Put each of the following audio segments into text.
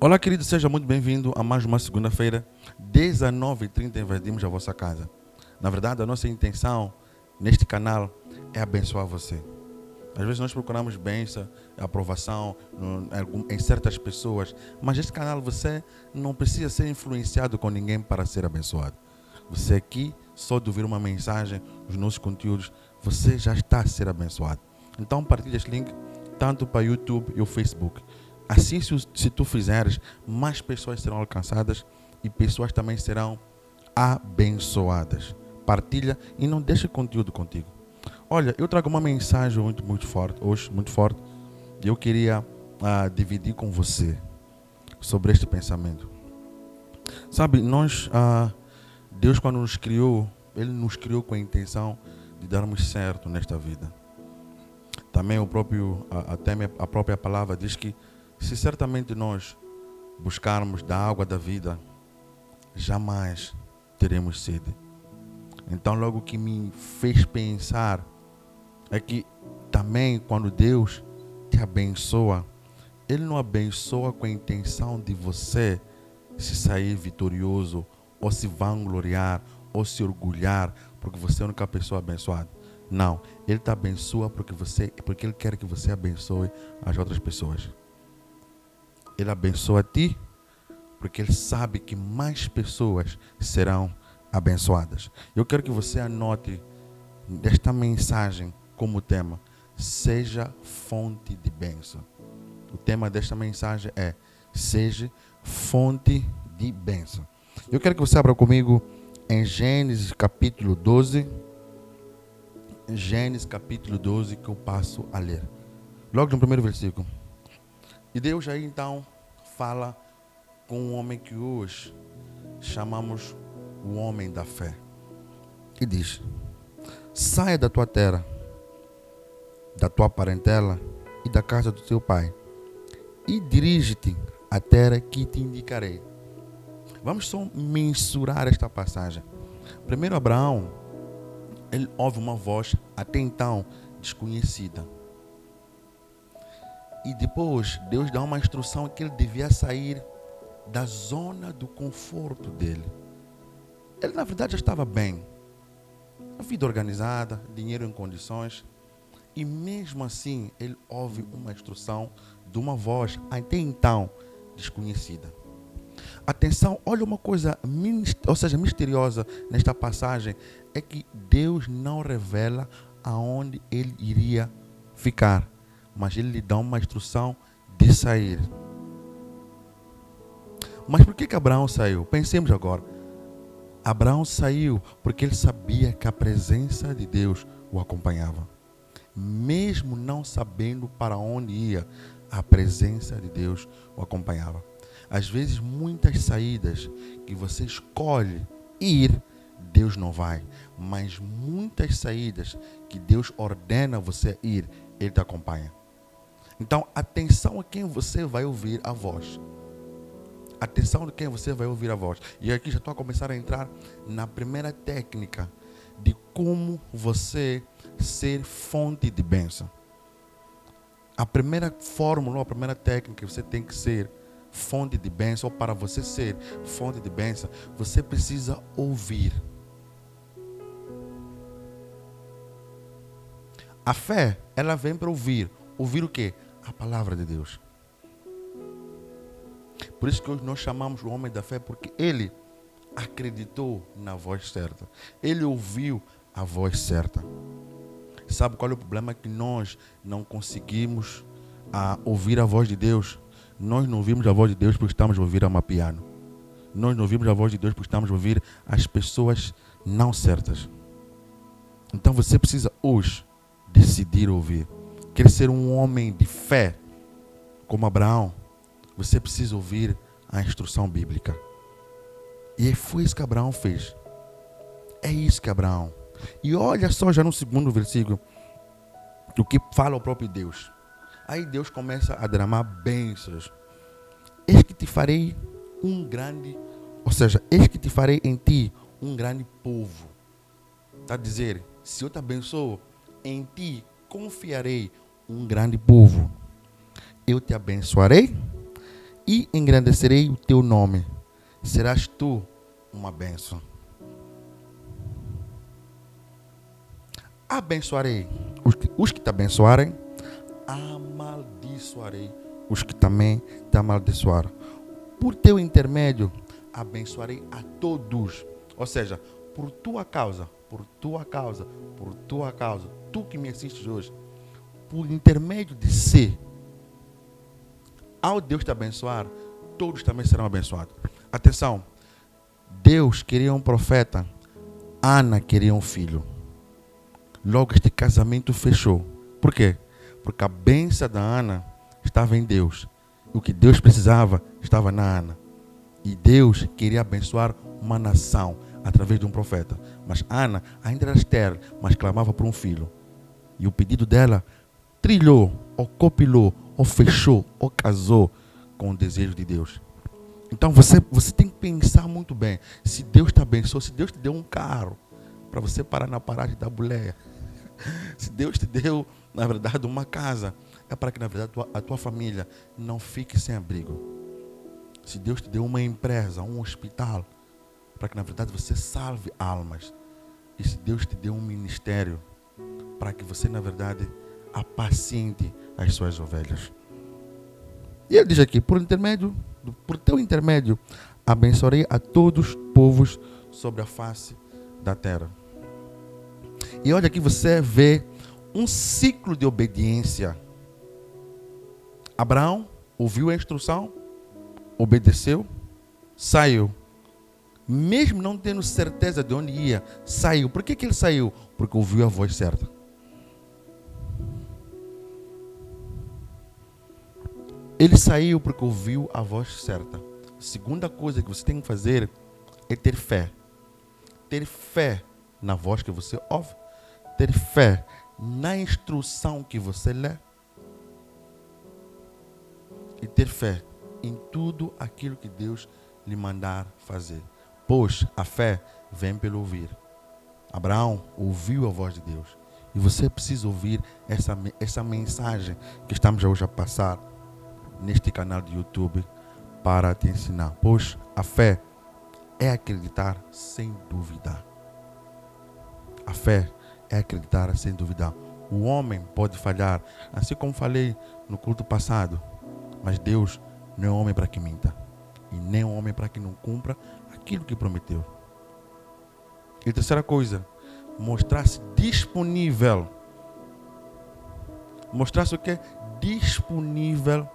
Olá, querido, seja muito bem-vindo a mais uma segunda-feira, 19h30, invadimos a vossa casa. Na verdade, a nossa intenção neste canal é abençoar você. Às vezes nós procuramos bênção, aprovação em certas pessoas, mas neste canal você não precisa ser influenciado com ninguém para ser abençoado. Você aqui, só de ouvir uma mensagem, os nossos conteúdos, você já está a ser abençoado. Então partilhe este link tanto para o YouTube e o Facebook. Assim, se tu fizeres, mais pessoas serão alcançadas e pessoas também serão abençoadas. Partilha e não deixe conteúdo contigo. Olha, eu trago uma mensagem muito forte, hoje, muito forte, e eu queria dividir com você sobre este pensamento. Sabe, Deus quando nos criou, Ele nos criou com a intenção de darmos certo nesta vida. Também a própria palavra diz que se certamente nós buscarmos da água da vida, jamais teremos sede. Então logo que me fez pensar é que também quando Deus te abençoa, Ele não abençoa com a intenção de você se sair vitorioso, ou se vangloriar, ou se orgulhar, porque você é a única pessoa abençoada. Não, Ele te abençoa porque Ele quer que você abençoe as outras pessoas. Ele abençoa a ti, porque Ele sabe que mais pessoas serão abençoadas. Eu quero que você anote desta mensagem como tema: seja fonte de bênção. O tema desta mensagem é: seja fonte de bênção. Eu quero que você abra comigo em Gênesis capítulo 12. Gênesis capítulo 12, que eu passo a ler. Logo no primeiro versículo. E Deus aí então fala com um homem que hoje chamamos o homem da fé. E diz: saia da tua terra, da tua parentela e da casa do teu pai, e dirige-te à terra que te indicarei. Vamos só mensurar esta passagem. Primeiro, Abraão, ele ouve uma voz até então desconhecida. E depois Deus dá uma instrução que ele devia sair da zona do conforto dele. Ele na verdade já estava bem. A vida organizada, dinheiro em condições. E mesmo assim ele ouve uma instrução de uma voz até então desconhecida. Atenção, olha uma coisa misteriosa nesta passagem. É que Deus não revela aonde ele iria ficar, mas ele lhe dá uma instrução de sair. Mas por que Abraão saiu? Pensemos agora. Abraão saiu porque ele sabia que a presença de Deus o acompanhava. Mesmo não sabendo para onde ia, a presença de Deus o acompanhava. Às vezes, muitas saídas que você escolhe ir, Deus não vai. Mas muitas saídas que Deus ordena você ir, Ele te acompanha. Então, atenção a quem você vai ouvir a voz. Atenção de quem você vai ouvir a voz. E aqui já estou a começar a entrar na primeira técnica de como você ser fonte de bênção. A primeira fórmula, a primeira técnica que você tem que ser fonte de bênção, ou para você ser fonte de bênção, você precisa ouvir. A fé, ela vem para ouvir. Ouvir o quê? A palavra de Deus. Por isso que hoje nós chamamos o homem da fé, porque ele acreditou na voz certa. Ele ouviu a voz certa. Sabe qual é o problema? Que nós não conseguimos ouvir a voz de Deus. Nós não ouvimos a voz de Deus porque estamos a ouvir a mapiano. Nós não ouvimos a voz de Deus porque estamos a ouvir as pessoas não certas. Então você precisa hoje decidir ouvir. Quer ser um homem de fé como Abraão? Você precisa ouvir a instrução bíblica. E foi isso que Abraão fez. É isso que Abraão. E olha só já no segundo versículo o que fala o próprio Deus. Aí Deus começa a derramar bênçãos. Eis que te farei eis que te farei em ti um grande povo. Está a dizer, se eu te abençoo, em ti confiarei um grande povo. Eu te abençoarei e engrandecerei o teu nome. Serás tu uma bênção. Abençoarei os que te abençoarem, amaldiçoarei os que também te amaldiçoaram. Por teu intermédio, abençoarei a todos. Ou seja, por tua causa, por tua causa, por tua causa, tu que me assistes hoje, por intermédio de si, ao Deus te abençoar, todos também serão abençoados. Atenção, Deus queria um profeta, Ana queria um filho. Logo este casamento fechou. Por quê? Porque a bênção da Ana estava em Deus. O que Deus precisava estava na Ana. E Deus queria abençoar uma nação através de um profeta. Mas Ana ainda era estéril, mas clamava por um filho. E o pedido dela trilhou, ou copilou, ou fechou, ou casou com o desejo de Deus. Então você tem que pensar muito bem. Se Deus te abençoou, se Deus te deu um carro para você parar na paragem da boleia, se Deus te deu, na verdade, uma casa, é para que, na verdade, a tua família não fique sem abrigo. Se Deus te deu uma empresa, um hospital, para que, na verdade, você salve almas. E se Deus te deu um ministério, para que você, na verdade, apaciente as suas ovelhas. E ele diz aqui, por teu intermédio, abençoarei a todos os povos sobre a face da terra. E olha aqui, você vê um ciclo de obediência. Abraão ouviu a instrução, obedeceu, saiu. Mesmo não tendo certeza de onde ia, saiu. Por que ele saiu? Porque ouviu a voz certa. Ele saiu porque ouviu a voz certa. A segunda coisa que você tem que fazer é ter fé. Ter fé na voz que você ouve. Ter fé na instrução que você lê. E ter fé em tudo aquilo que Deus lhe mandar fazer. Pois a fé vem pelo ouvir. Abraão ouviu a voz de Deus. E você precisa ouvir essa mensagem que estamos hoje a passar neste canal de YouTube para te ensinar. Pois a fé é acreditar sem duvidar. A fé é acreditar sem duvidar. O homem pode falhar, assim como falei no culto passado, mas Deus não é homem para que minta, e nem homem para que não cumpra aquilo que prometeu. E a terceira coisa, mostrar-se disponível. Mostrar-se o quê? Disponível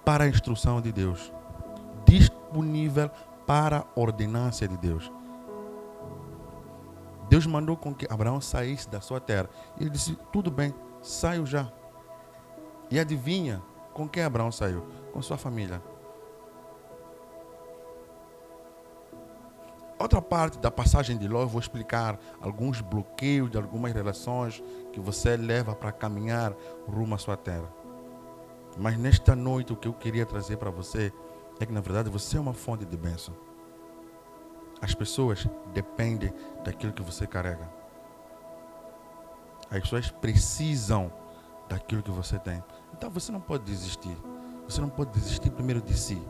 para a instrução de Deus. Disponível para a ordenância de Deus. Deus mandou com que Abraão saísse da sua terra. Ele disse, tudo bem, saio já. E adivinha com quem Abraão saiu? Com sua família. Outra parte da passagem de Ló, eu vou explicar alguns bloqueios de algumas relações que você leva para caminhar rumo à sua terra. Mas nesta noite o que eu queria trazer para você é que, na verdade, você é uma fonte de bênção. As pessoas dependem daquilo que você carrega. As pessoas precisam daquilo que você tem. Então você não pode desistir. Você não pode desistir primeiro de si.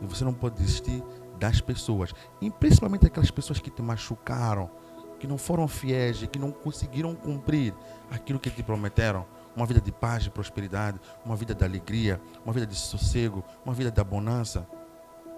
E você não pode desistir das pessoas. E principalmente aquelas pessoas que te machucaram, que não foram fiéis, que não conseguiram cumprir aquilo que te prometeram. Uma vida de paz e prosperidade, uma vida de alegria, uma vida de sossego, uma vida de abundância.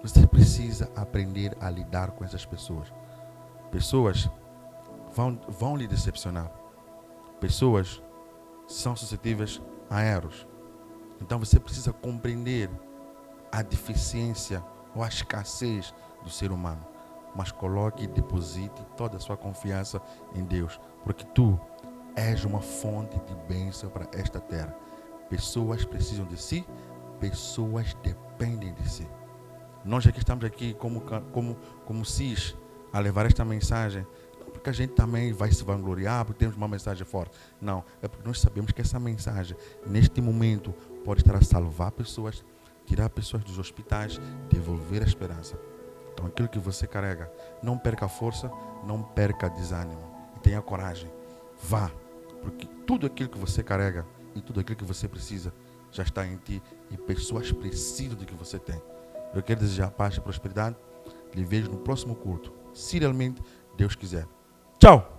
Você precisa aprender a lidar com essas pessoas. Pessoas vão lhe decepcionar. Pessoas são suscetíveis a erros. Então você precisa compreender a deficiência ou a escassez do ser humano. Mas coloque e deposite toda a sua confiança em Deus. Porque tu és uma fonte de bênção para esta terra. Pessoas precisam de si, pessoas dependem de si. Nós aqui estamos aqui como CIS a levar esta mensagem, não porque a gente também vai se vangloriar, porque temos uma mensagem forte. Não, é porque nós sabemos que essa mensagem, neste momento, pode estar a salvar pessoas, tirar pessoas dos hospitais, devolver a esperança. Então aquilo que você carrega, não perca a força, não perca desânimo. E tenha coragem. Vá, porque tudo aquilo que você carrega e tudo aquilo que você precisa, já está em ti e pessoas precisam do que você tem. Eu quero desejar paz e prosperidade. Lhe vejo no próximo culto, se realmente Deus quiser. Tchau!